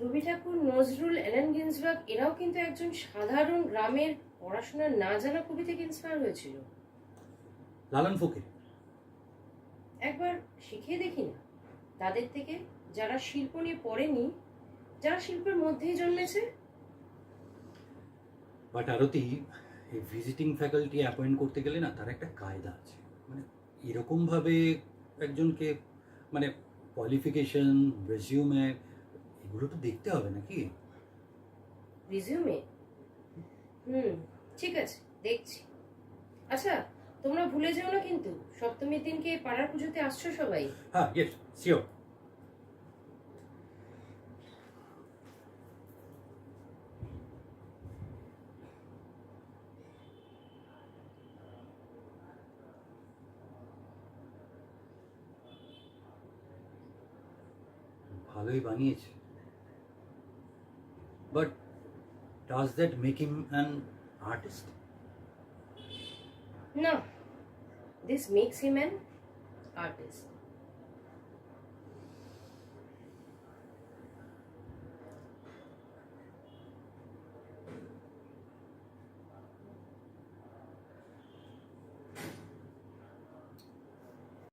Rabi Thakur, Nazrul, Allen Ginsberg এরাও কিন্তু একজন সাধারণ গ্রামের পড়াশোনা না জানা কবি থেকে ইন্সপায়ার হয়েছিল। লালন ফকির একবার শিখিয়ে দেখি না তাদের থেকে, যারা শিল্প নিয়ে পড়েনি, যারা শিল্পের মধ্যেই জন্মেছে। বাট আরতি, এই ভিজিটিং ফ্যাকাল্টি অ্যাপয়েন্ট করতে গেলে না তার একটা কায়দা আছে। মানে এরকমভাবে একজনকে মানে কোয়ালিফিকেশন, রেজিউমে এগুলো তো দেখতে হবে নাকি? রিজিউমে? ঠিক আছে, দেখছি। আচ্ছা, তোমরা ভুলে যেও না কিন্তু সপ্তমীর দিনকে পাড়ার পুজোতে আসছো সবাই। হ্যাঁ, ইয়েস, শিওর। ভালোই বানিয়েছে, but does that make him an artist? না, this makes him an artist.